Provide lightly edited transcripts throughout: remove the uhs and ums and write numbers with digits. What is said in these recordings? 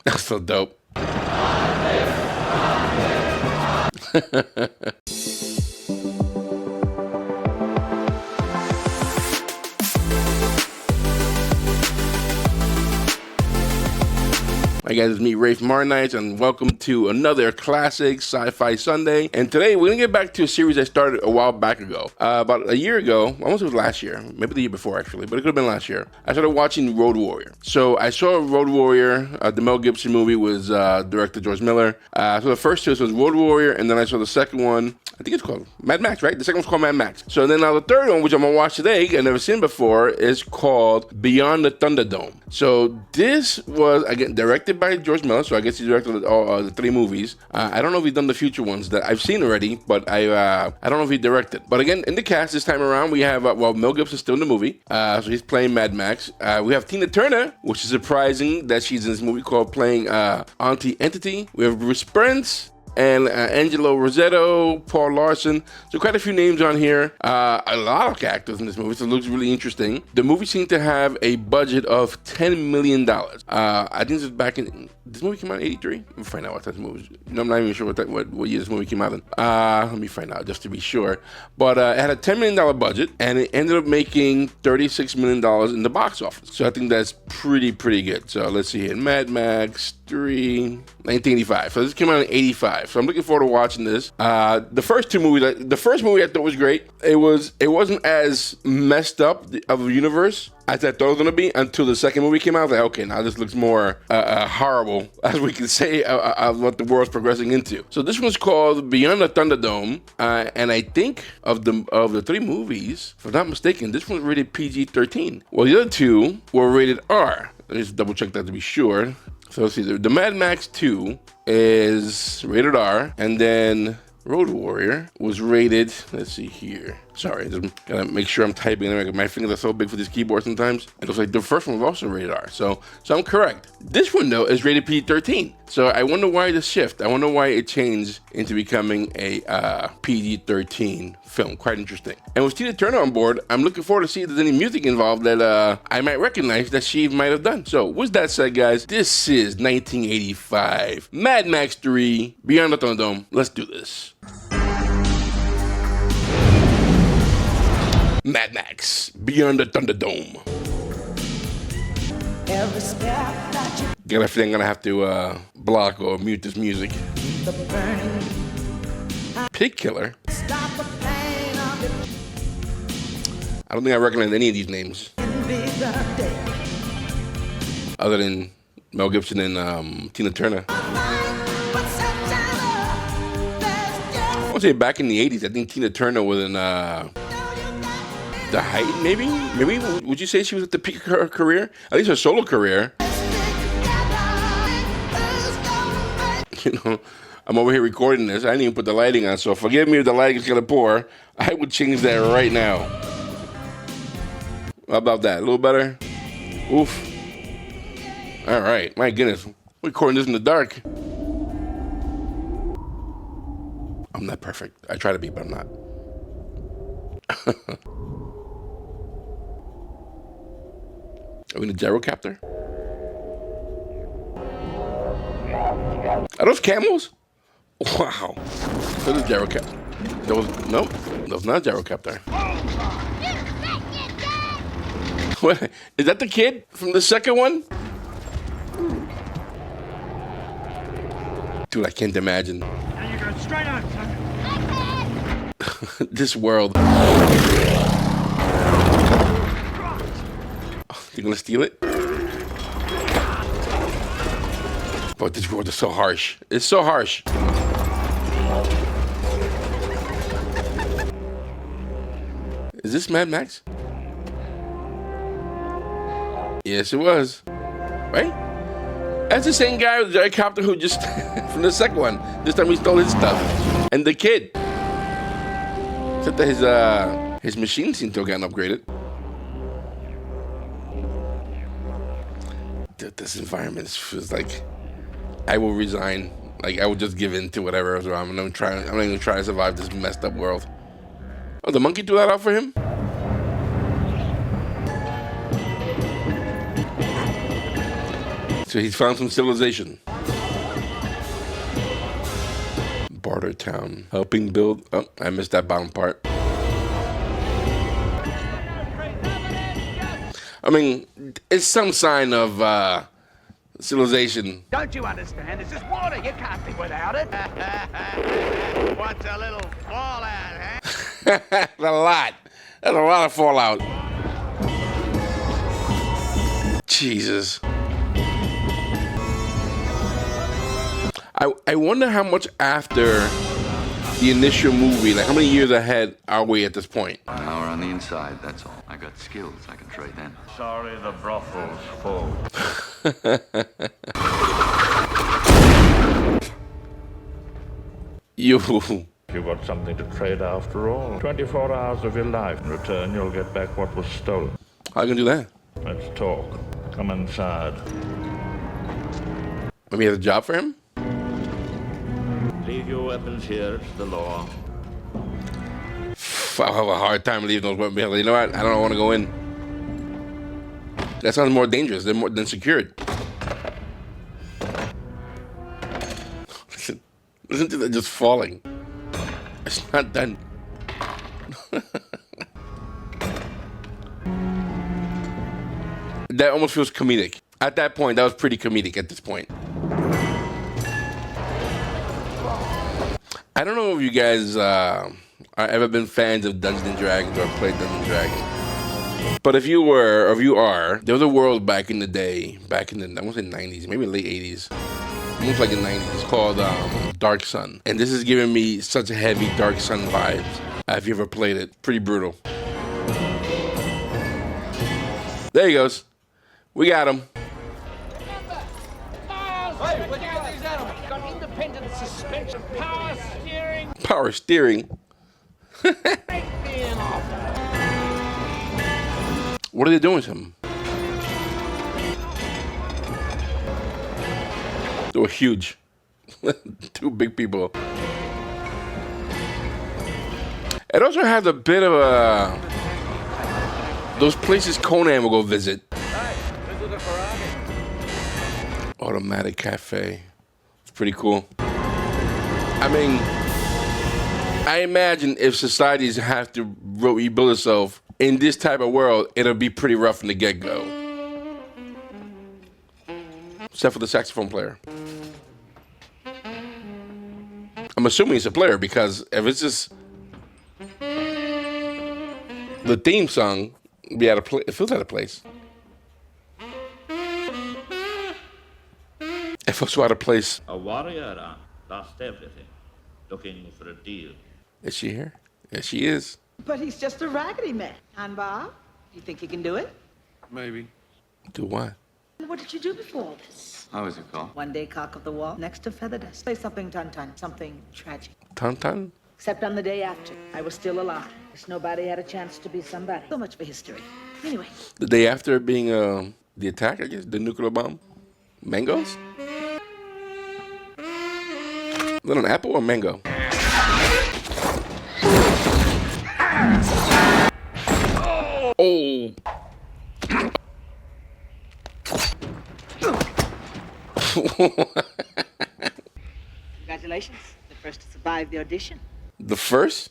That's so dope. Hi guys, it's me, Rafe Marnites, and welcome to another Classic Sci-Fi Sunday. And today we're going to get back to a series I started a while back ago. About a year ago, almost it was last year, maybe the year before actually, but it could have been last year. I started watching Road Warrior. So I saw Road Warrior, the Mel Gibson movie was directed George Miller. So the first two was Road Warrior, and then I saw the second one, I think it's called Mad Max, right? The second one's called Mad Max. So then now the third one, which I'm going to watch today, I've never seen before, is called Beyond the Thunderdome. So this was, again, directed by George Miller, so I guess he directed all the three movies. I don't know if he's done the future ones that I've seen already, but I don't know if he directed. But again, in the cast this time around, we have, Mel Gibson's still in the movie, so he's playing Mad Max. We have Tina Turner, which is surprising that she's in this movie called playing Aunty Entity. We have Bruce Spence, and Angelo Rossetto, Paul Larson. So quite a few names on here. A lot of actors in this movie, so it looks really interesting. The movie seemed to have a budget of $10 million. I think this was back in, this movie came out in 83? Let me find out what that movie was. No, I'm not even sure what year this movie came out in. Let me find out just to be sure. But it had a $10 million budget, and it ended up making $36 million in the box office. So I think that's pretty good. So let's see here. Mad Max 3, 1985. So this came out in 85. So I'm looking forward to watching this. The first two movies, the first movie I thought was great. It wasn't as messed up of a universe as I thought it was going to be until the second movie came out. I was like, okay, now this looks more horrible, as we can say, what the world's progressing into. So this one's called Beyond the Thunderdome, and I think of the three movies, if I'm not mistaken, this one's rated PG-13. Well, the other two were rated R. Let me just double check that to be sure. So let's see, the Mad Max 2 is rated R, and then Road Warrior was rated, let's see here. Sorry, just gotta make sure I'm typing. My fingers are so big for this keyboard sometimes. It looks like the first one was also rated R. So I'm correct. This one, though, is rated PG-13. So I wonder why the shift. I wonder why it changed into becoming a PG-13 film. Quite interesting. And with Tina Turner on board, I'm looking forward to see if there's any music involved that I might recognize that she might have done. So with that said, guys, this is 1985. Mad Max 3, Beyond the Thunderdome. Let's do this. Mad Max, Beyond the Thunderdome. I think I'm gonna have to block or mute this music. Pig Killer? I don't think I recognize any of these names. Other than Mel Gibson and Tina Turner. I want to say back in the 80s, I think Tina Turner was in the height, maybe? Would you say she was at the peak of her career? At least her solo career. You know, I'm over here recording this. I didn't even put the lighting on, so forgive me if the lighting is going to pour. I would change that right now. How about that? A little better? Oof. All right. My goodness. We're recording this in the dark. I'm not perfect. I try to be, but I'm not. Are we in a gyrocopter? Are those camels? Wow. So this gyrocopter. Nope. That was not a gyrocopter. What? Is that the kid from the second one? Dude, I can't imagine. Now you're going straight on, sucker. This world. You gonna steal it? But this world is so harsh. It's so harsh. Is this Mad Max? Yes, it was. Right? That's the same guy with the helicopter who just from the second one. This time he stole his stuff. And the kid. Except that his machine seemed to have gotten upgraded. This environment feels like I will resign. Like I will just give in to whatever is wrong. I'm not even trying to survive this messed up world. Oh, the monkey threw that out for him? So he's found some civilization. Bartertown. Helping build... Oh, I missed that bottom part. I mean, it's some sign of civilization. Don't you understand? It's just water. You can't live without it. What's a little fallout, huh? That's a lot. That's a lot of fallout. Jesus. I wonder how much after the initial movie, like how many years ahead are we at this point? An hour on the inside, that's all. I got skills I can trade in. Sorry, the brothel's full. You got something to trade after all. 24 hours of your life. In return, you'll get back what was stolen. How are you gonna do that? Let's talk. Come inside. Maybe he has a job for him? Leave your weapons here. It's the law. I'll have a hard time leaving those weapons behind. You know what? I don't want to go in. That sounds more dangerous than secured. Listen to that just falling. It's not done. That almost feels comedic. At that point, that was pretty comedic at this point. I don't know if you guys are ever been fans of Dungeons and Dragons or played Dungeons and Dragons. But if you were, or if you are, there was a world back in the day, back in the, I won't say 90s, maybe late 80s. Almost like the 90s, called Dark Sun. And this is giving me such a heavy Dark Sun vibes. If you ever played it, pretty brutal. There he goes. We got him. Hey, what do you got these animals? Got independent suspension, power steering. Power steering. What are they doing to him? They were huge. Two big people. It also has a bit of a... Those places Conan will go visit. Hey, visit a Ferrari. Automatic cafe. It's pretty cool. I mean, I imagine if societies have to rebuild itself in this type of world, it'll be pretty rough from the get-go. Except for the saxophone player. I'm assuming he's a player because if it's just the theme song, be out of place. It feels out of place. It feels so out of place. A warrior lost everything, looking for a deal. Is she here? Yes, she is. But he's just a raggedy man. And Bob, you think you can do it? Maybe. Do what? What did you do before all this? How is it called? One day, cock of the wall, next to feather dust. Say something, Tun-Tun, something tragic. Tun-Tun? Except on the day after, I was still alive. Because nobody had a chance to be somebody. So much for history. Anyway. The day after being the attack, I guess, the nuclear bomb. Mangoes? Is that an apple or mango? Oh! Congratulations. The first to survive the audition. The first?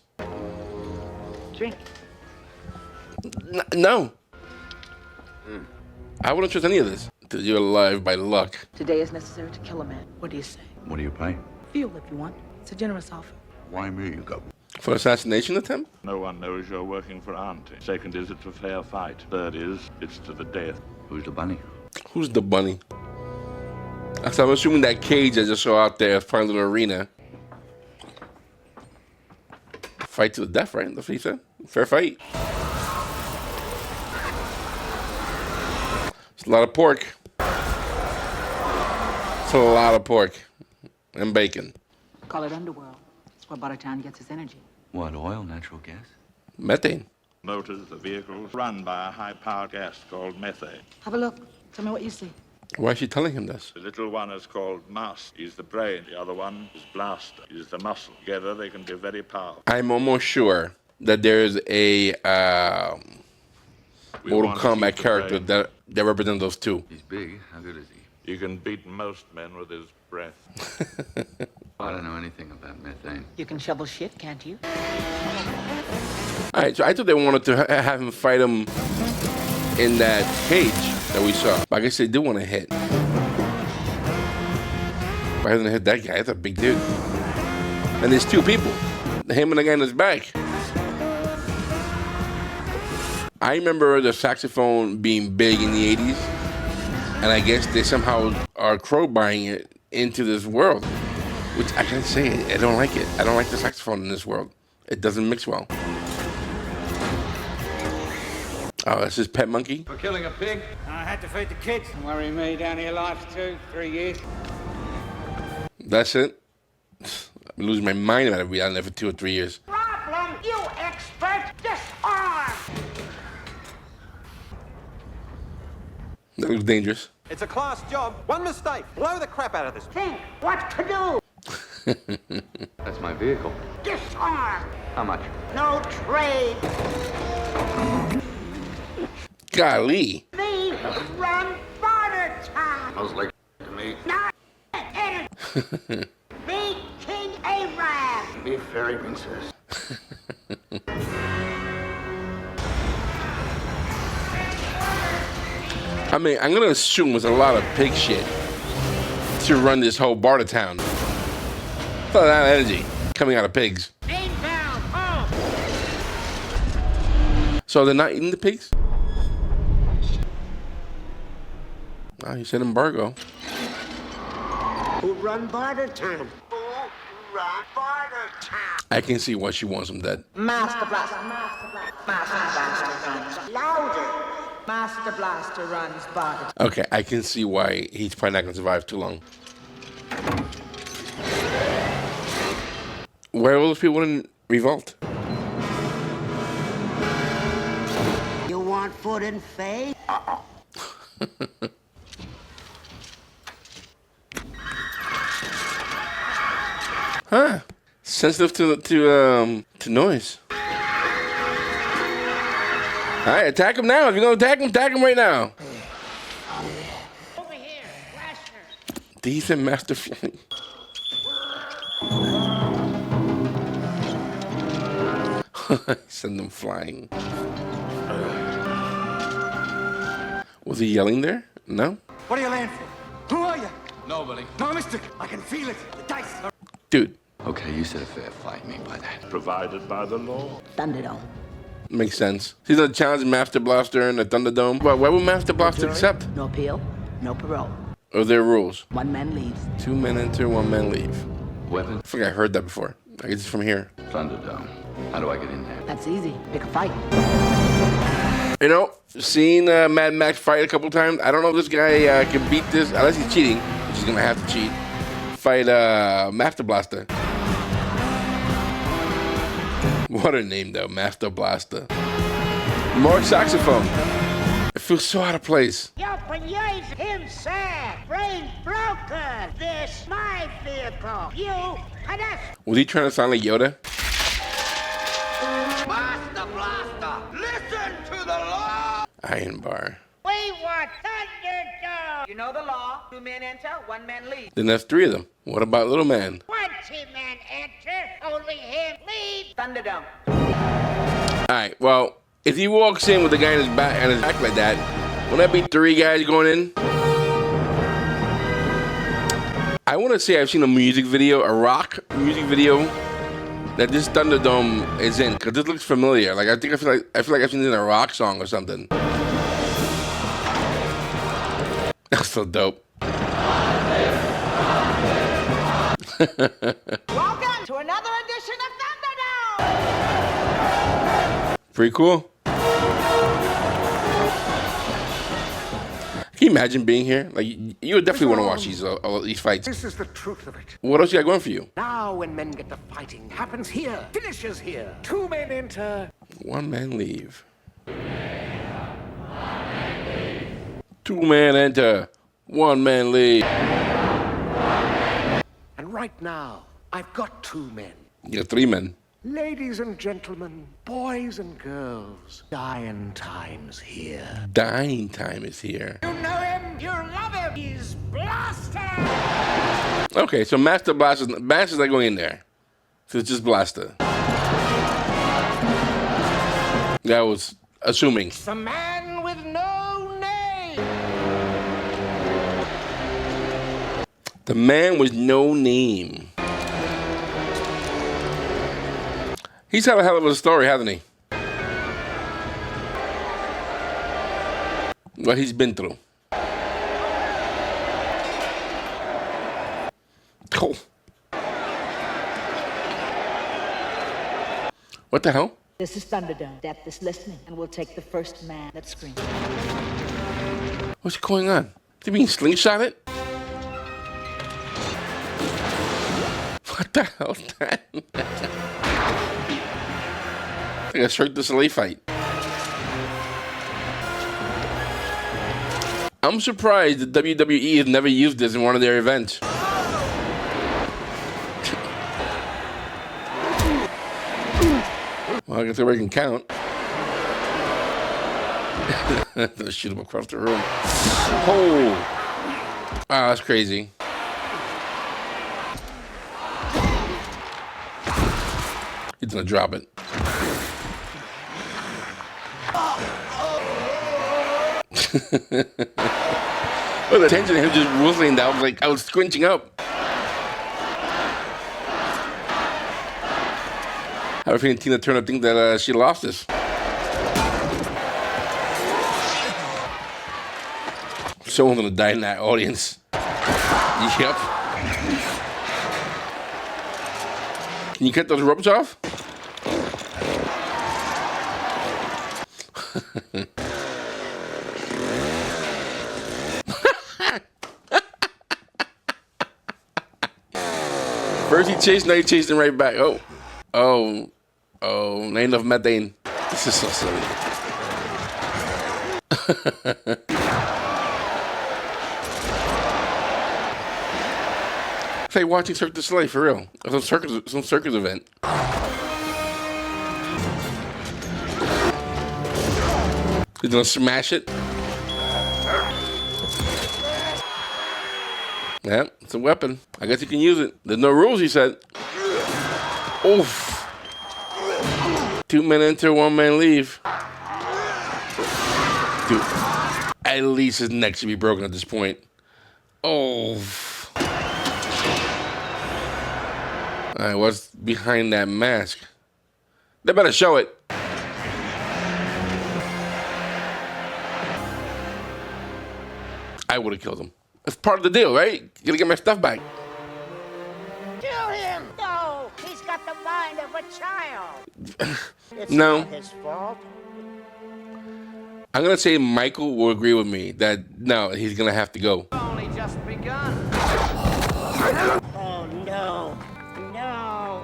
Drink. No. I wouldn't trust any of this. Till you're alive by luck. Today is necessary to kill a man. What do you say? What do you pay? Feel if you want. It's a generous offer. Why me? For assassination attempt? No one knows you're working for Auntie. Second is it's a fair fight. Third is it's to the death. Who's the bunny? Who's the bunny? So I'm assuming that cage I just saw out there is part of the arena. Fight to the death, right? That's what he said. Fair fight. It's a lot of pork. It's a lot of pork. And bacon. Call it underworld. It's where Bartertown gets its energy. What, oil, natural gas? Methane. Motors, the vehicles, run by a high-powered gas called methane. Have a look. Tell me what you see. Why is she telling him this? The little one is called Master. He's the brain. The other one is Blaster. He's the muscle. Together, they can be very powerful. I'm almost sure that there's a Mortal Kombat character that represents those two. He's big. How good is he? He can beat most men with his breath. I don't know anything about methane. You can shovel shit, can't you? All right, so I thought they wanted to have him fight him in that cage that we saw. But I guess they do want to hit. Why hasn't hit that guy? That's a big dude. And there's two people. Him and the guy in his back. I remember the saxophone being big in the 80s. And I guess they somehow are crowbarring it into this world. Which I gotta say, I don't like it. I don't like the saxophone in this world. It doesn't mix well. Oh, that's his pet monkey? For killing a pig? I had to feed the kids. Don't worry me, down here life's 2-3 years. That's it? I'm losing my mind about it. I'll be down there for 2 or 3 years. Problem, you expert, disarm! That looks dangerous. It's a class job. One mistake. Blow the crap out of this. Think what to do. That's my vehicle. Disarm. How much? No trade. Golly. Me run Bartertown. Smells like to me. Not Entity. Me King Arab. Be fairy princess. I mean, I'm gonna assume it's a lot of pig shit to run this whole Bartertown. A lot of energy coming out of pigs. Inbound home. So they're not eating the pigs? Oh, you said embargo. Who run Bartertown? Who run Bartertown? I can see why she wants them dead. Master Blaster. Master Blaster runs. Louder. Master Blaster runs Barter. Okay, I can see why he's probably not gonna survive too long. Where are all those people in revolt? You want food and face? Huh? Sensitive to noise. All right, attack him now. If you're gonna attack him right now. Over here, Blaster. Decent Master Flame. Send them flying. Was he yelling there? No? What are you laying for? Who are you? Nobody. No, mister. I can feel it. The dice. Dude, Okay, you said a fair fight. Mean by that. Provided by the law. Thunderdome. makes sense. He's gonna challenge Master Blaster in the Thunderdome. But why would Master Blaster accept? No appeal, no parole. Or their rules? One man leaves. 2 men enter, 1 man leave. Weapon? I think I heard that before. I guess it's from here. Thunderdome. How do I get in there? That's easy. Pick a fight. You know, seen Mad Max fight a couple times. I don't know if this guy can beat this, unless he's cheating, which he's gonna have to cheat. Fight Master Blaster. What a name though, Master Blaster. More saxophone. It feels so out of place. Yo, Panyes, him sad, brain broken. This my vehicle. You pedestrian. Was he trying to sound like Yoda? Master Blaster, listen to the law. Iron Bar. We want Thunderdome. You know the law. 2 men enter, 1 man leaves. Then that's 3 of them. What about Little Man? 20 men enter, only him leave. Thunderdome. Alright, well, if he walks in with the guy in his back like that, wouldn't that be 3 guys going in? I want to say I've seen a music video, a rock music video, that this Thunderdome is in, because this looks familiar. Like I feel like I've seen it in a rock song or something. That's so dope. Welcome to another edition of Thunderdome. Pretty cool. Can you imagine being here? Like you would definitely want to watch these fights. This is the truth of it. What else you got going for you? Now when men get to fighting, happens here, finishes here. 2 men enter. 1 man leave. 2 men enter. 1 man leave. And right now, I've got 2 men. You got 3 men. Ladies and gentlemen, boys and girls, dying time's here. Dying time is here. You know him, you love him, he's Blaster! Okay, so Master Blaster's not going in there. So it's just Blaster. That was assuming. The man with no name! The man with no name. He's had a hell of a story, hasn't he? What he's been through. Oh. What the hell? This is Thunderdome. Death is listening, and we'll take the first man that screams. What's going on? They being slingshotted? What the hell is that? Like a Cirque du Soleil fight. I'm surprised that WWE has never used this in one of their events. Well, I guess everybody can count. Shoot him across the room. Oh! Wow, that's crazy. He's gonna drop it. Well, the tension of him just whistling down, I was squinching up. I have a feeling Tina Turner think that she lost this. Someone's gonna die in that audience. Yep. Can you cut those ropes off? First he chased, now he chased him right back. Oh, not enough methane. This is so silly. It's like watching Cirque du Soleil for real. Some circus event. He's gonna smash it. Yeah, it's a weapon. I guess you can use it. There's no rules, he said. Oof. 2 men enter, 1 man leave. Dude, at least his neck should be broken at this point. Oh. Alright, what's behind that mask? They better show it. I would have killed him. That's part of the deal, right? You gotta get my stuff back. Kill him! No, he's got the mind of a child. It's No. not his fault. I'm gonna say Michael will agree with me that no, he's gonna have to go. Only just begun. Oh, no. No.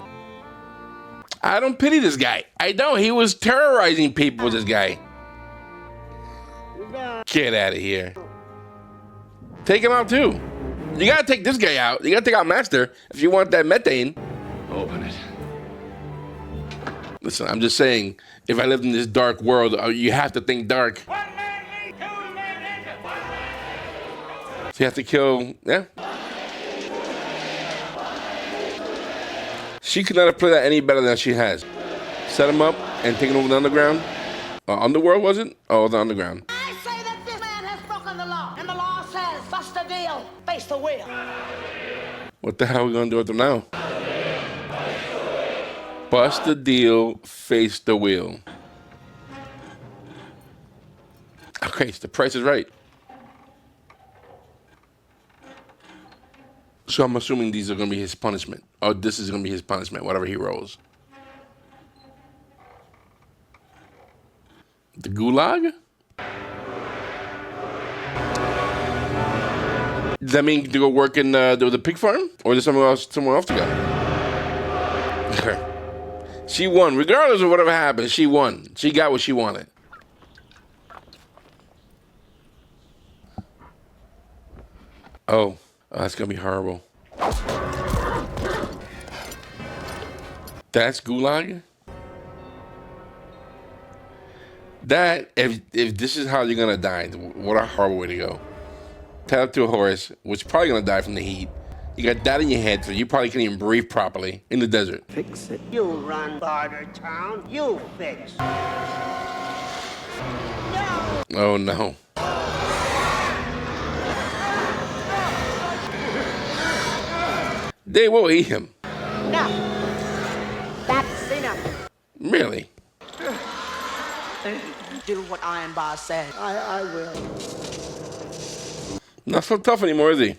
I don't pity this guy. I don't. He was terrorizing people with this guy. No. Get out of here. Take him out too. You gotta take this guy out. You gotta take out Master if you want that methane. Open it. Listen, I'm just saying, if I lived in this dark world, you have to think dark. So you have to kill, yeah. She could not have played that any better than she has. Set him up and taking over the underground. Underworld, was it? Oh, the underground. I say that this man has broken the law, and the law says, bust a deal, face the wheel. What the hell are we gonna do with them now? Bust the deal, face the wheel. Okay, so the price is right. So I'm assuming these are gonna be his punishment. Or this is gonna be his punishment, whatever he rolls. The gulag? Does that mean to go work in the pig farm? Or is there somewhere else to go? She won. Regardless of whatever happened, she won. She got what she wanted. Oh, that's going to be horrible. That's gulag? That, if this is how you're gonna die, what a horrible way to go. Tied up to a horse, which is probably gonna die from the heat. You got that in your head, so you probably can't even breathe properly in the desert. Fix it. You run Bartertown. You fix. No! Oh no. They will eat him. No! That's enough. Really? Do what Iron Bar said. I will. Not so tough anymore, is he?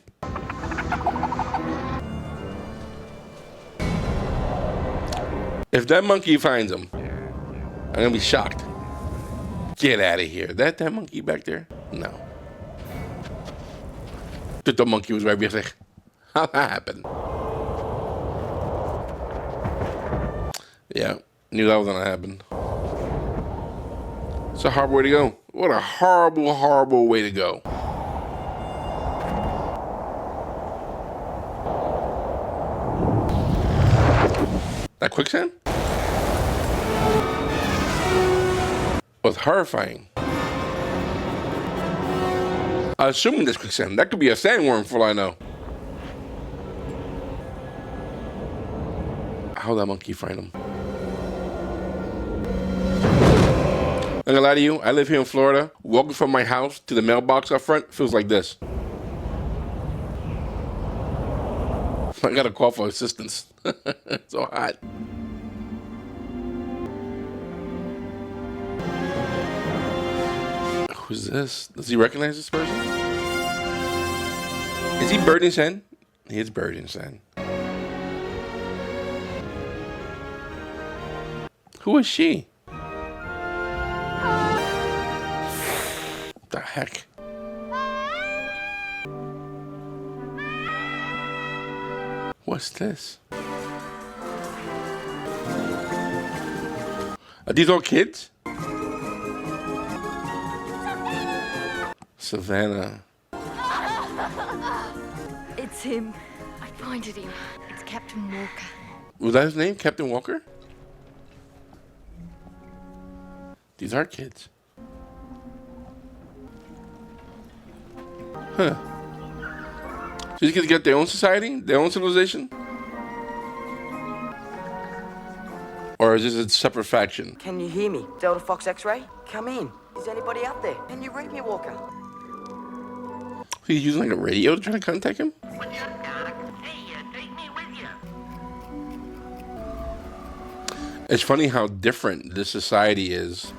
If that monkey finds him, I'm gonna be shocked. Get out of here. That monkey back there? No. The monkey was right behind. How'd that happen? Yeah, knew that was gonna happen. It's a horrible way to go. What a horrible, horrible way to go. That quicksand was horrifying. Assuming this quicksand, that could be a sandworm for all I know. How'd that monkey find him? I'm gonna lie to you, I live here in Florida. Walking from my house to the mailbox up front feels like this. I gotta call for assistance. It's so hot. Who's this? Does he recognize this person? Is he buried in sand? He is buried in sand. Who is she? What the heck? What's this? Are these all kids? Savannah. It's him. I pointed him. It's Captain Walker. Was that his name? Captain Walker? These are kids. Huh. So these kids get their own society? Their own civilization? Or is this a separate faction? Can you hear me? Delta Fox X-Ray? Come in. Is anybody out there? Can you read me, Walker? He's using like a radio to try to contact him? What's up, Doc? Hey, take me with you. It's funny how different this society is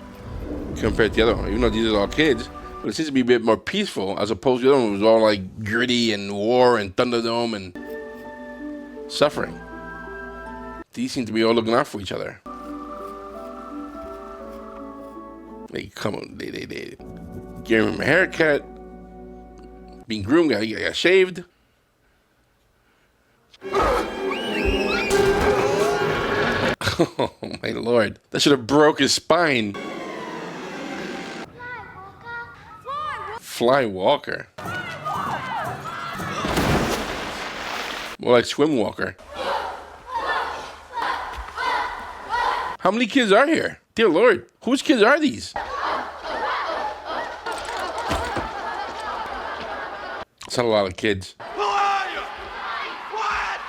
compared to the other one. Even though these are all kids, but it seems to be a bit more peaceful as opposed to the other one was all like gritty and war and Thunderdome and suffering. These seem to be all looking out for each other. They come on, they give him a haircut, being groomed, got shaved. Oh my lord, that should have broke his spine. Fly Walker. More like Swim Walker. How many kids are here? Dear Lord, whose kids are these? That's not a lot of kids. Who are you? What?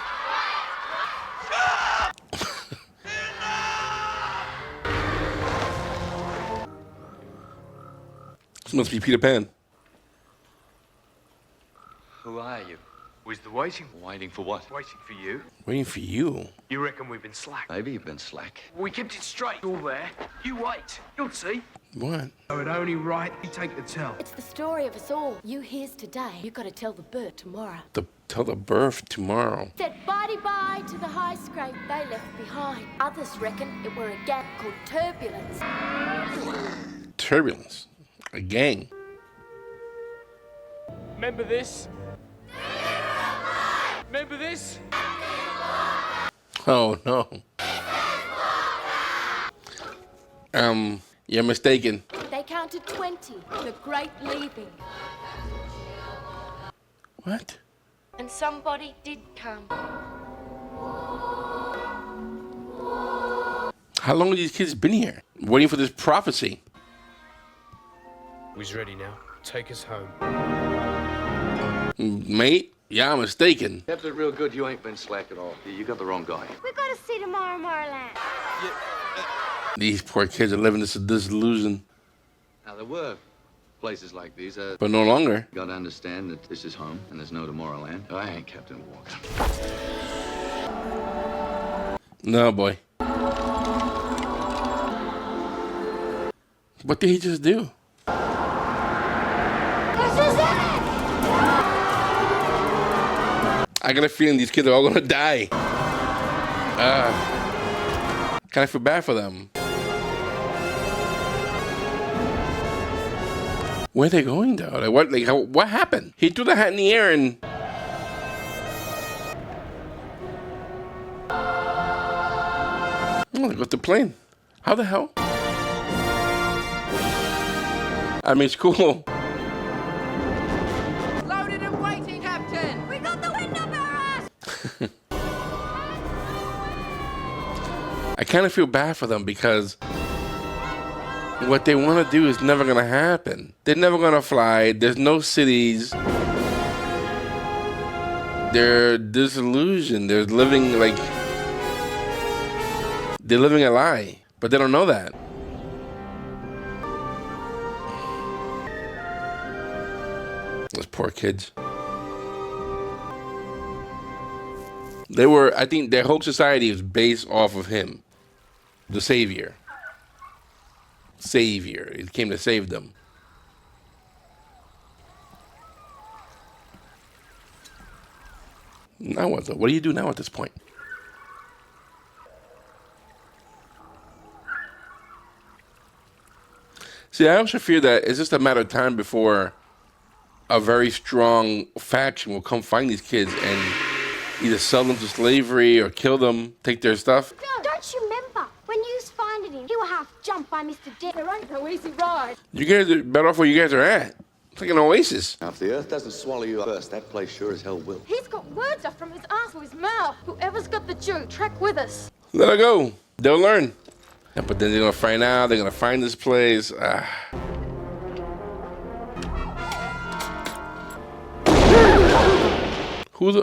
This must be Peter Pan. Who are you? Where's the waiting? Waiting for what? Waiting for you. Waiting for you. You reckon we've been slack? Maybe you've been slack. We kept it straight. You're there. You wait. You'll see. What? So it only right you take the tell. It's the story of us all. You here's today. You gotta tell the bird tomorrow. Tell the birth tomorrow. Said bye-bye to the high scrape they left behind. Others reckon it were a gang called Turbulence. Turbulence. A gang. Remember this? Remember this? Oh no. You're mistaken. They counted 20, the Great Leaving. What? And somebody did come. How long have these kids been here? Waiting for this prophecy. We's ready now. Take us home. Mate? Yeah, I'm mistaken. Kept it real good. You ain't been slack at all. You got the wrong guy. We gotta see Tomorrowland. These poor kids are living this disillusion. Now, there were places like these. But no longer. You gotta understand that this is home and there's no Tomorrowland. I ain't Captain Walker. No, boy. What did he just do? This is it! I got a feeling these kids are all gonna die. Kind of feel bad for them. Where are they going though? What happened? He threw the hat in the air and... Oh, they got the plane. How the hell? I mean, it's cool. Loaded and waiting, Captain. We got the wind up our ass! I kind of feel bad for them because what they want to do is never going to happen. They're never going to fly. There's no cities. They're disillusioned. They're living like... They're living a lie, but they don't know that. Those poor kids. They were, I think their whole society was based off of him. The savior. Savior. He came to save them. Now what though? What do you do now at this point? See, I also fear that it's just a matter of time before a very strong faction will come find these kids and either sell them to slavery or kill them, take their stuff. Don't you remember when you was finding him? You were half jumped by Mr. Dead. There ain't no easy ride. You guys are better off where you guys are at. It's like an oasis. Now, if the earth doesn't swallow you up first, that place sure as hell will. He's got words up from his ass to his mouth. Whoever's got the juke, track with us. Let her go. They'll learn. Yeah, but then they're going to find out. They're going to find this place.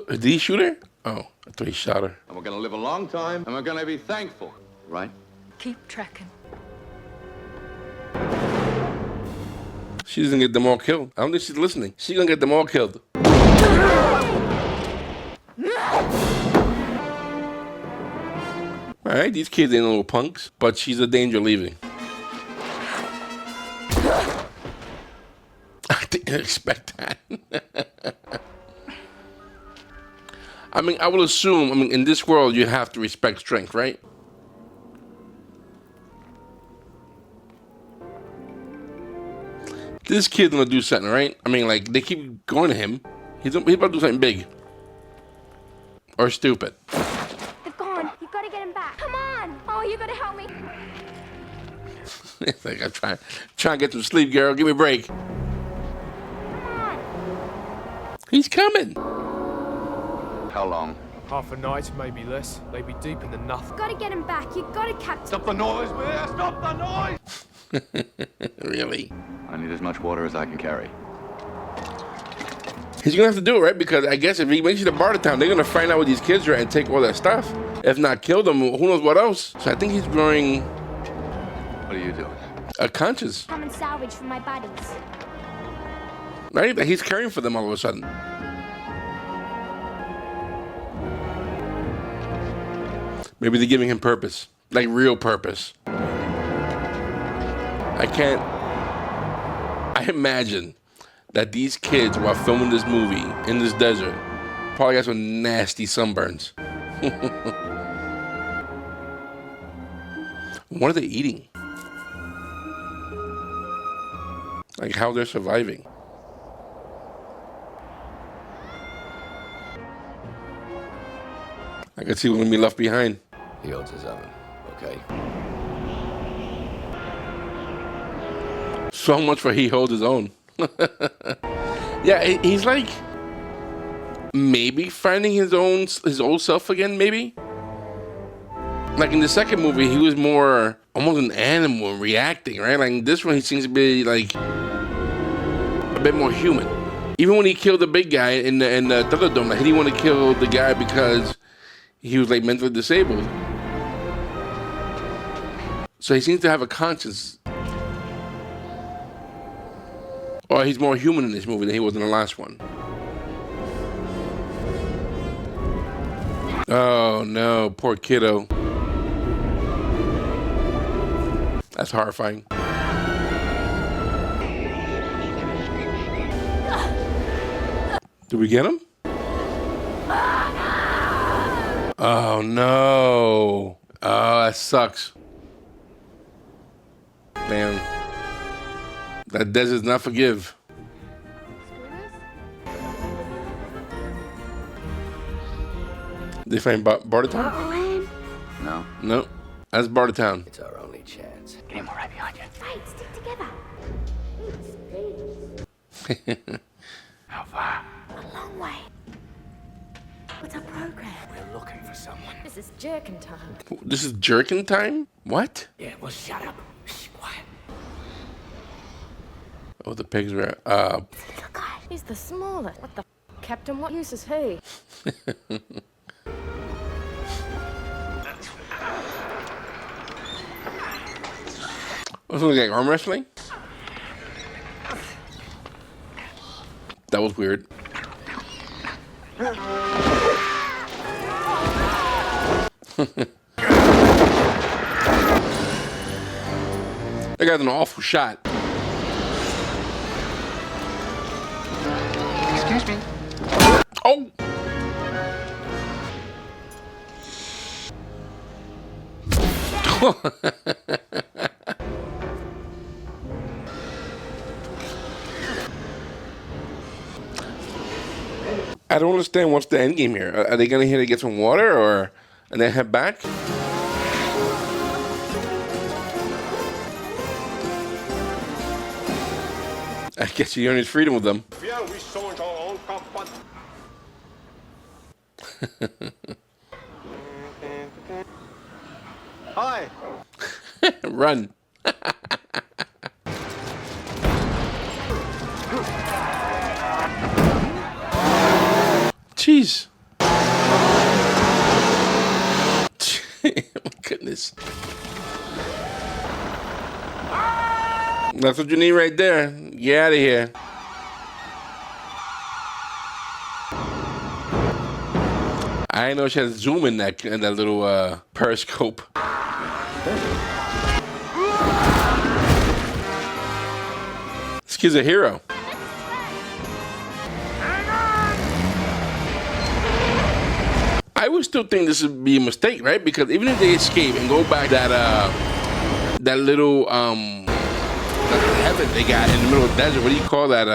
Did he shoot her? Oh, I thought he shot her. And we're gonna live a long time, and we're gonna be thankful, right? Keep tracking. She doesn't get them all killed. I don't think she's listening. She's going to get them all killed. All right, these kids ain't little punks, but she's a danger leaving. I didn't expect that. I mean, I will assume, in this world, you have to respect strength, right? This kid's gonna do something, right? I mean, like, they keep going to him. He's about to do something big. Or stupid. They're gone. You gotta get him back. Come on. Oh, you gotta help me. It's like, I'm trying to get some sleep, girl. Give me a break. Come on. He's coming. How long? Half a night, maybe less. They'd be deep in the nothing. Gotta get him back. You gotta capture. Stop the noise, will you? Stop the noise! Really? I need as much water as I can carry. He's gonna have to do it, right? Because I guess if he makes it to Bartertown, they're gonna find out where these kids are and take all that stuff. If not kill them, who knows what else? So I think he's growing... What are you doing? A conscience. Come and salvage for my buddies. Right? That he's caring for them all of a sudden. Maybe they're giving him purpose. Like real purpose. I imagine that these kids, while filming this movie in this desert, probably got some nasty sunburns. What are they eating? Like how they're surviving. I could see what's gonna be left behind. He owns his own, okay? So much for he holds his own. Yeah, he's like maybe finding his old self again, maybe. Like in the second movie, he was more almost an animal reacting, right? Like in this one, he seems to be like a bit more human. Even when he killed the big guy in the Thunderdome, like, he didn't want to kill the guy because he was like mentally disabled. So he seems to have a conscience. Or he's more human in this movie than he was in the last one. Oh no, poor kiddo. That's horrifying. Did we get him? Oh no. Oh, that sucks. Man. That does not forgive. Did they find Bartertown? No. No. That's Bartertown. It's our only chance. Get him right behind you. Right, stick together. How far? A long way. What's our program? We're looking for someone. This is jerkin time. This is jerkin time? What? Yeah, well, shut up. Shh, quiet. Oh, the pigs were. Little guy. He's the smallest. What the Captain? What use is he? What's it like, arm wrestling? That was weird. That guy's an awful shot. Excuse me. Oh! I don't understand what's the end game here. Are they gonna hit to get some water or and then head back? I guess he earned his freedom with them. Hi. Run. Jeez. My goodness. That's what you need right there. Get out of here. I didn't know she had zoom in that little periscope. This kid's a hero. I would still think this would be a mistake, right? Because even if they escape and go back that little heaven they got in the middle of the desert, what do you call that?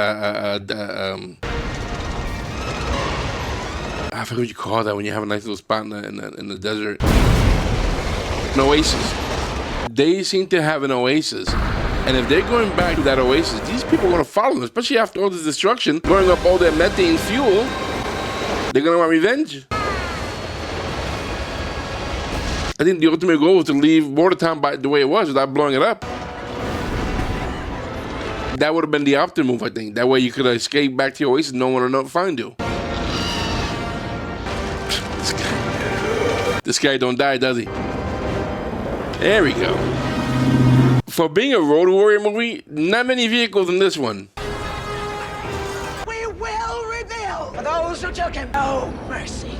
I forget what you call that when you have a nice little spot in the desert. An oasis. They seem to have an oasis. And if they're going back to that oasis, these people are going to follow them, especially after all this destruction, burning up all their methane fuel. They're going to want revenge. I think the ultimate goal was to leave Bartertown by the way it was without blowing it up. That would have been the optimal move, I think. That way you could escape back to your oasis, no one will find you. This guy don't die, does he? There we go. For being a Road Warrior movie, not many vehicles in this one. We will reveal for those who took him no mercy.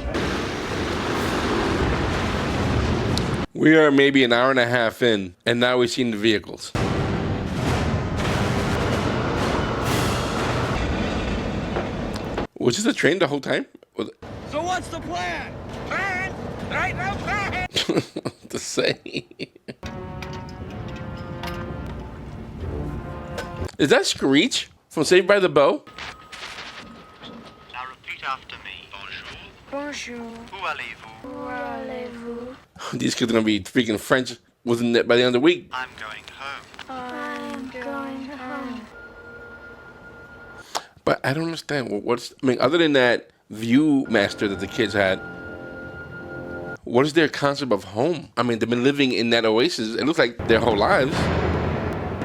We are maybe an hour and a half in, and now we've seen the vehicles. Was this a train the whole time? So what's the plan? Plan? There ain't no plan. What to say? Is that Screech from Saved by the Bell? Now repeat after me. Bonjour. Bonjour. Où allez-vous? Où allez-vous? These kids are gonna be speaking French within by the end of the week. I'm going home. I'm going home. But I don't understand. I mean, other than that Viewmaster that the kids had, What is their concept of home? I mean, they've been living in that oasis, it looks like their whole lives.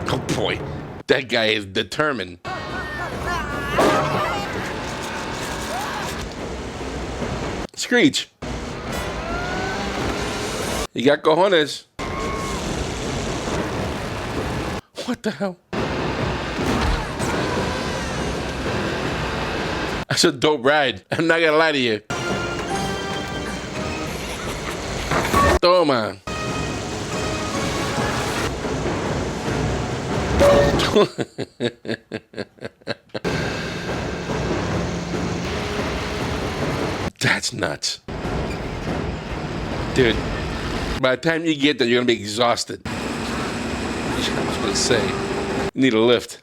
Oh boy, that guy is determined. Screech. You got cojones. What the hell? That's a dope ride. I'm not gonna lie to you. Toma. That's nuts. Dude, by the time you get there, you're gonna be exhausted. I was gonna say, you need a lift.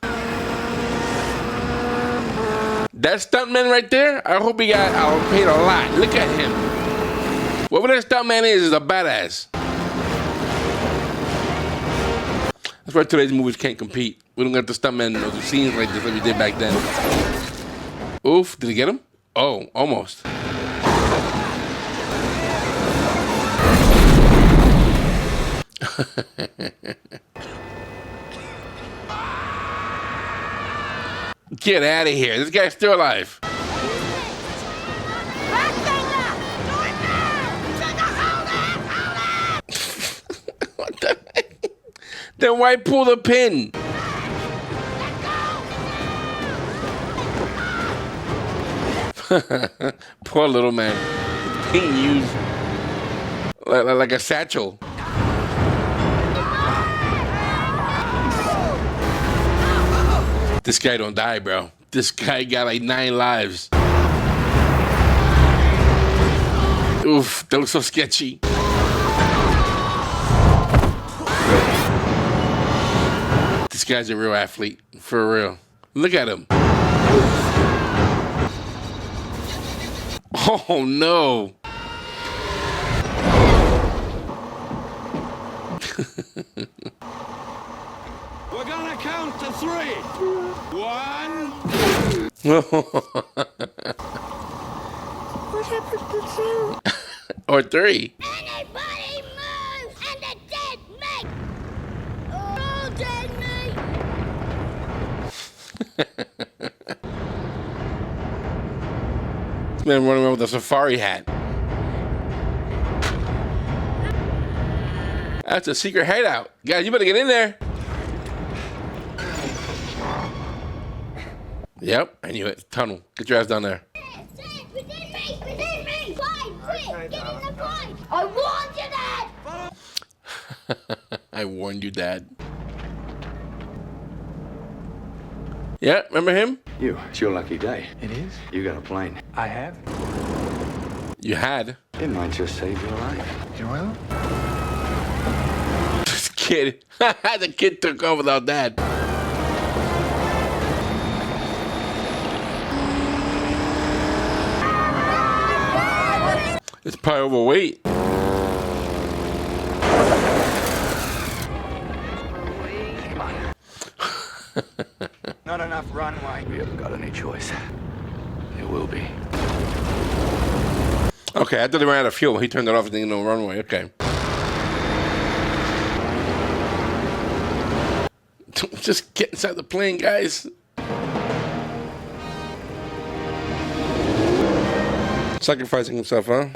That stuntman right there, I hope he got paid a lot. Look at him. Whatever that stuntman is a badass. That's why today's movies can't compete. We don't got the stuntmen or the scenes like this like we did back then. Oof, did he get him? Oh, almost. Get out of here. This guy's still alive. What the heck? Then why pull the pin? Poor little man. Being used like a satchel. This guy don't die, bro. This guy got like 9 lives. Oof, that looks so sketchy. This guy's a real athlete, for real. Look at him. Oh no. We're gonna count to 3. 1. What happened to 2? Or 3. Anybody move and the dead meat! All dead meat! This man running around with a safari hat. That's a secret hideout. Guys, you better get in there. Yep, I knew it. Tunnel. Get your ass down there. Within me! Within me! Fine, quick! Get in the fight! I warned you, Dad! I warned you, Dad. Yeah, remember him? You, it's your lucky day. It is? You got a plane. I have. You had. It might just save your life. Joel? This kid. The kid took off without Dad. It's probably overweight. Not enough runway. We haven't got any choice. It will be. Okay, I thought they ran out of fuel. He turned it off and didn't no runway. Okay. Just get inside the plane, guys. Sacrificing himself, huh?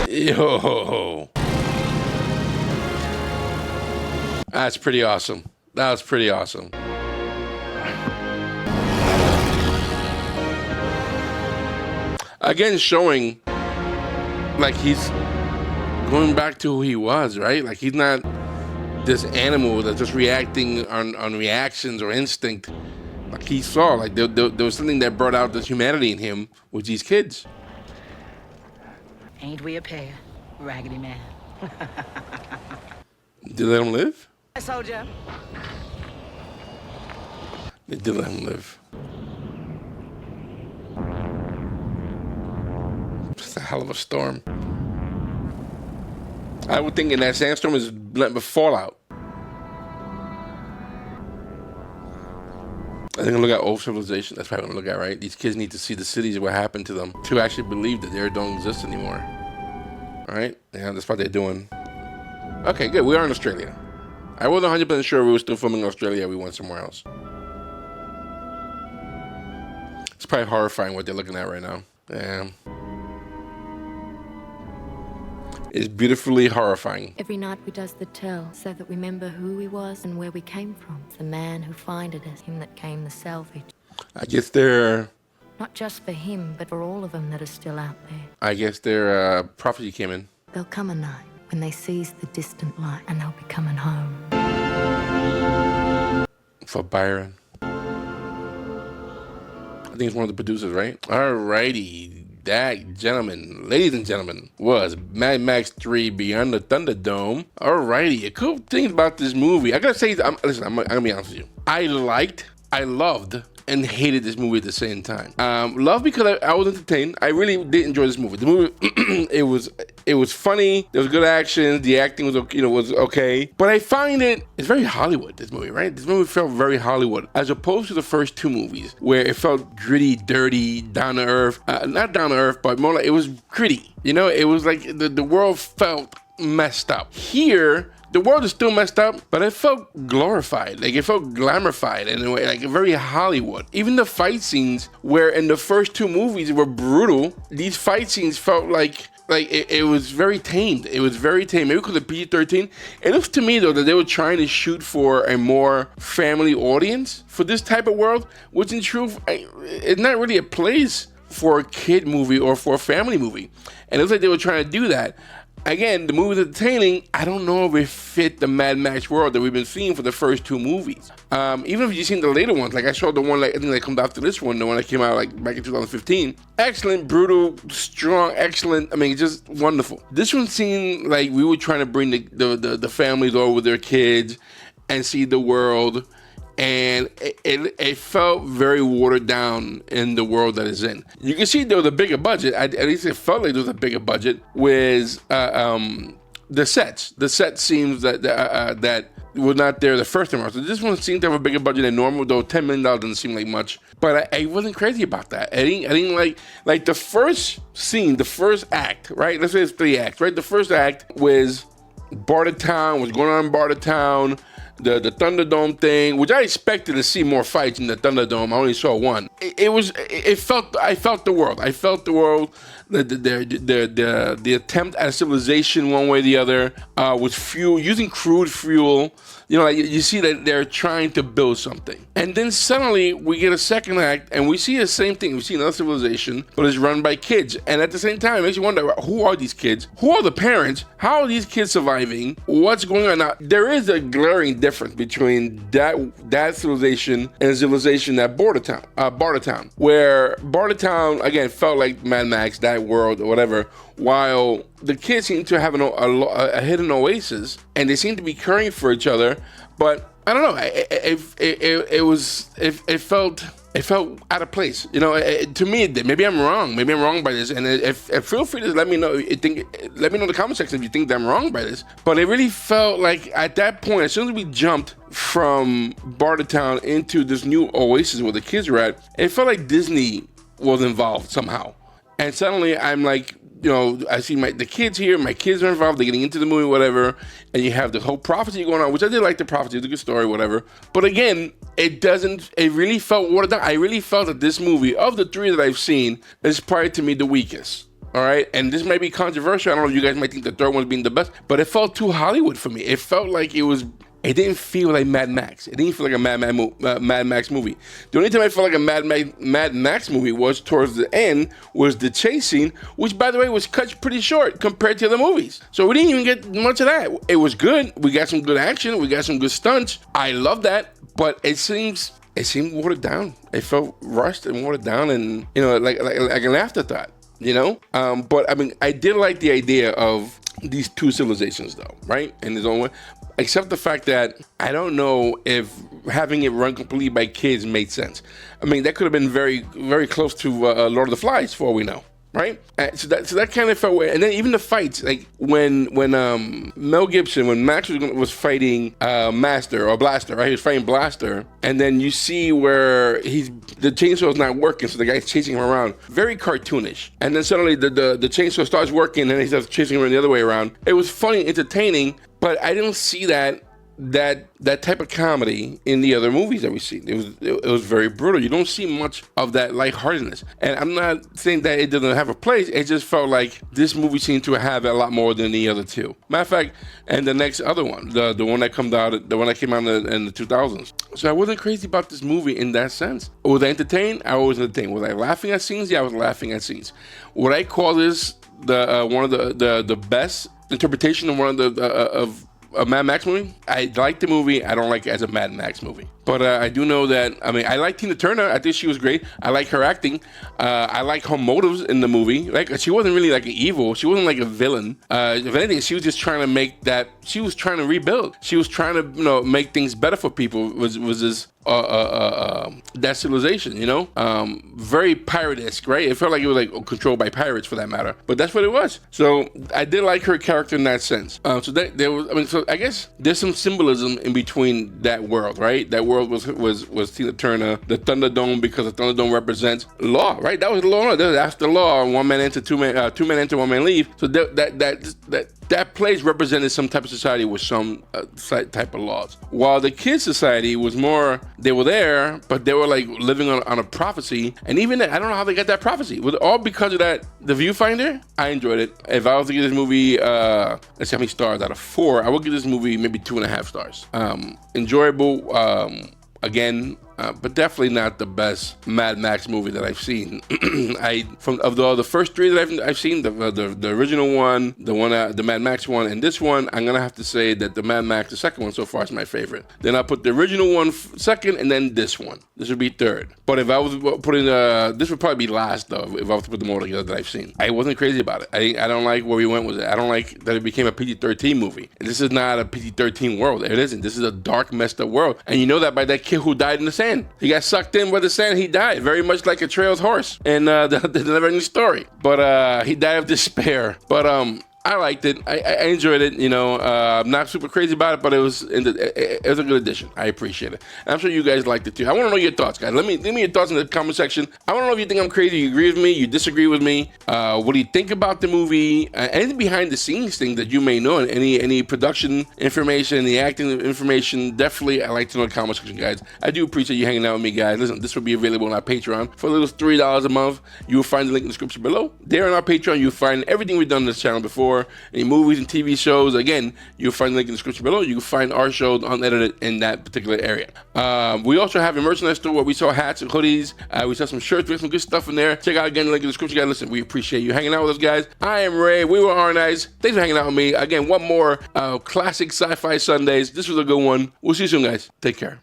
Yo. That's pretty awesome. That was pretty awesome. Again, showing like he's going back to who he was, right? Like he's not this animal that's just reacting on reactions or instinct. Like he saw, like there was something that brought out this humanity in him with these kids. Ain't we a pair, Raggedy Man? Did they let him live? Soldier. They did let him live. It's a hell of a storm. I would think in that sandstorm is blend with fallout. I think I look at old civilization. That's probably what I look at, right? These kids need to see the cities and what happened to them to actually believe that they don't exist anymore. All right, yeah, that's what they're doing. Okay, good. We are in Australia. I wasn't 100% sure we were still filming in Australia. We went somewhere else. It's probably horrifying what they're looking at right now. Yeah. It's beautifully horrifying. Every night we does the tell, so that we remember who we was and where we came from. The man who finded us, him that came the salvage. I guess they're... Not just for him, but for all of them that are still out there. I guess their prophecy came in. There'll come a night when they sees the distant light and they'll be coming home. For Byron. I think it's one of the producers, right? Alrighty. That, gentlemen, ladies and gentlemen, was Mad Max 3 Beyond the Thunderdome. Alrighty, a cool thing about this movie. I gotta say, listen, I'm gonna be honest with you. I loved, and hated this movie at the same time. Love because I was entertained. I really did enjoy this movie. The movie, it was funny. There was good action. The acting was okay. But I find it's very Hollywood. This movie, right? This movie felt very Hollywood, as opposed to the first two movies where it felt gritty, dirty, down to earth. Not down to earth, but more like it was gritty. You know, it was like the world felt messed up. Here, the world is still messed up, but it felt glorified. Like, it felt glamorified in a way, like very Hollywood. Even the fight scenes, where in the first two movies were brutal, these fight scenes felt like it was very tamed. It was very tamed. Maybe because of PG-13. It looks to me, though, that they were trying to shoot for a more family audience for this type of world, which in truth, it's not really a place for a kid movie or for a family movie. And it looks like they were trying to do that. Again, the movie was entertaining. I don't know if it fit the Mad Max world that we've been seeing for the first two movies. Even if you've seen the later ones, like I saw the one, like I think that comes after this one, the one that came out like back in 2015. Excellent, brutal, strong, excellent. I mean, just wonderful. This one seemed like we were trying to bring the families over with their kids and see the world. And it felt very watered down in the world that it's in. You can see there was a bigger budget. At least it felt like there was a bigger budget with the sets. The set seems that were not there the first time around. So this one seemed to have a bigger budget than normal, though $10 million doesn't seem like much. But I wasn't crazy about that. I didn't like the first scene, the first act, right? Let's say it's 3 acts, right? The first act was Bartertown, what's going on in Bartertown. The Thunderdome thing, which I expected to see more fights in the Thunderdome. I only saw one. I felt the world. I felt the world. The attempt at civilization, one way or the other, was fuel, using crude fuel. You know, like you see that they're trying to build something. And then suddenly we get a second act and we see the same thing. We see another civilization, but it's run by kids. And at the same time, it makes you wonder, who are these kids? Who are the parents? How are these kids surviving? What's going on? Now, there is a glaring difference between that civilization and civilization at Bartertown, where Bartertown, again, felt like Mad Max, that world or whatever, while the kids seem to have a hidden oasis and they seem to be caring for each other. But I don't know, it felt out of place. You know, to me, maybe I'm wrong. Maybe I'm wrong by this. And if feel free to let me know. Let me know in the comment section if you think that I'm wrong by this. But it really felt like at that point, as soon as we jumped from Bartertown into this new oasis where the kids were at, it felt like Disney was involved somehow. And suddenly I'm like, you know, I see the kids here, my kids are involved, they're getting into the movie, whatever, and you have the whole prophecy going on, which I did like the prophecy, it's a good story, whatever. But again, it really felt watered down. I really felt that this movie, of the 3 that I've seen, is probably to me the weakest. All right, and this might be controversial. I don't know, you guys might think the third one's being the best, but it felt too Hollywood for me. It felt like it didn't feel like Mad Max. It didn't feel like a Mad Max movie. The only time I felt like a Mad Max movie was towards the end, was the chase scene, which, by the way, was cut pretty short compared to the movies. So we didn't even get much of that. It was good. We got some good action. We got some good stunts. I love that, but it seemed watered down. It felt rushed and watered down, and you know, like an afterthought. You know, but I mean, I did like the idea of these 2 civilizations, though, right? In his own way. Except the fact that I don't know if having it run completely by kids made sense. I mean, that could have been very, very close to Lord of the Flies, for all we know. right? So that kind of felt weird. And then even the fights, like when Mel Gibson, when Max was fighting Master or Blaster, right? He was fighting Blaster, and then you see where the chainsaw is not working, so the guy's chasing him around, very cartoonish. And then suddenly the chainsaw starts working, and he starts chasing him the other way around. It was funny, entertaining, but I didn't see that type of comedy in the other movies that we see. It was very brutal. You don't see much of that lightheartedness. And I'm not saying that it doesn't have a place. It just felt like this movie seemed to have a lot more than the other two. Matter of fact, and the next other one, the one that came out in the 2000s. So I wasn't crazy about this movie in that sense. Was I entertained? I was entertained. Was I laughing at scenes? Yeah, I was laughing at scenes. Would I call this one of the best interpretation of one of a Mad Max movie? I like the movie. I don't like it as a Mad Max movie. But I do know that, I like Tina Turner. I think she was great. I like her acting. I like her motives in the movie. Like, she wasn't really like an evil. She wasn't like a villain. If anything, she was just trying to she was trying to rebuild. She was trying to, make things better for people. Was this that civilization, very pirate-esque, right? It felt like it was like controlled by pirates, for that matter. But that's what it was. So I did like her character in that sense. So I guess there's some symbolism in between that world, right? That world was Tina Turner, the Thunderdome, because the Thunderdome represents law, right? That was the law. That's the law. One man enter, two men enter, one man leave. So that place represented some type of society with some type of laws. While the Kid Society was more, they were there, but they were like living on a prophecy. And even that, I don't know how they got that prophecy. Was it all because of that, the viewfinder? I enjoyed it. If I was to give this movie, let's see how many stars out of 4, I would give this movie maybe 2.5 stars. Enjoyable, again, but definitely not the best Mad Max movie that I've seen. Of the first 3 that I've seen, the original one, the Mad Max one, and this one, I'm gonna have to say that the Mad Max, the second one so far, is my favorite. Then I'll put the original one second, and then this one. This would be third. But if I was putting this would probably be last though. If I was to put them all together that I've seen, I wasn't crazy about it. I don't like where we went with it. I don't like that it became a PG-13 movie. This is not a PG-13 world. It isn't. This is a dark, messed up world, and you know that by that kid who died in the sand. He got sucked in by the sand. He died, very much like Atreus' horse in the never-ending story. But he died of despair. But I liked it. I enjoyed it. I'm not super crazy about it, but it was a good addition. I appreciate it. And I'm sure you guys liked it too. I want to know your thoughts, guys. Leave me your thoughts in the comment section. I want to know if you think I'm crazy, you agree with me, you disagree with me. What do you think about the movie? Any behind the scenes thing that you may know, any production information, any acting information, definitely I like to know in the comment section, guys. I do appreciate you hanging out with me, guys. Listen, this will be available on our Patreon for a little $3 a month. You will find the link in the description below. There on our Patreon, you'll find everything we've done on this channel before. Any movies and TV shows, again, you'll find the link in the description below. You can find our shows unedited in that particular area. We also have a merchandise store where we sell hats and hoodies. We sell some shirts. We have some good stuff in there. Check out again the link in the description, guys. Listen, we appreciate you hanging out with us, guys. I am Ray. We were R-Nice. Thanks for hanging out with me. Again, one more classic sci-fi Sundays. This was a good one. We'll see you soon, guys. Take care.